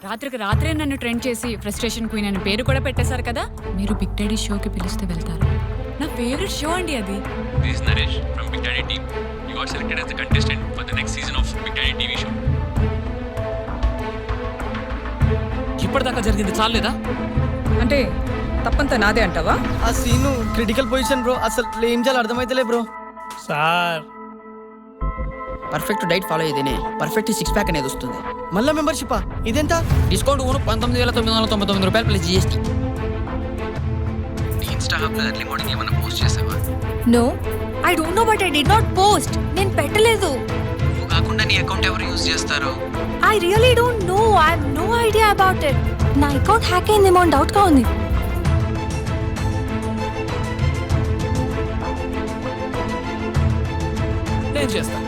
రాత్రికి రాత్రే నన్ను ట్రెండ్ చేసి ఫ్రస్ట్రేషన్ క్వీన్ అనే పేరు కూడా పెట్టేశారు కదా. మీరు బిగ్ డాడీ షోకి పిలిస్తే వెళ్తారు. నా ఫేవరెట్ షో అండి అది. This is Naresh from Big Daddy team. You got selected as the contestant for the next season of Big Daddy TV show. ఇప్పటిదాకా జరిగింది చాలేదా? అంటే తప్పంతా నాదే అంటావా? ఆ సీను క్రిటికల్ పొజిషన్ బ్రో, అసలు ఏం చేయాలో అర్థమైతలే bro. Sir perfect diet follow అయ్యేదేనే పర్ఫెక్ట్ సిక్స్ ప్యాక్ అనేది వస్తుంది. మళ్ళా మెంబర్షిపా? ఇదెంత? డిస్కౌంట్ 19,999 రూపాయలు ప్లస్ జిఎస్టీ. ఇన్స్టా హబ్లో ఎర్లీ మార్నింగ్ ఏమైనా పోస్ట్ చేసావా? No, I don't know but I did not post. నేను పెట్టలేదు. నువ్వు కాకుండా నీ అకౌంట్ ఎవరు యూజ్ చేస్తారు? I really don't know. I have no idea about it. నా అకౌంట్ హ్యాక్ అయిందేమో అని డౌట్గా ఉంది. నేను చేస్తాను.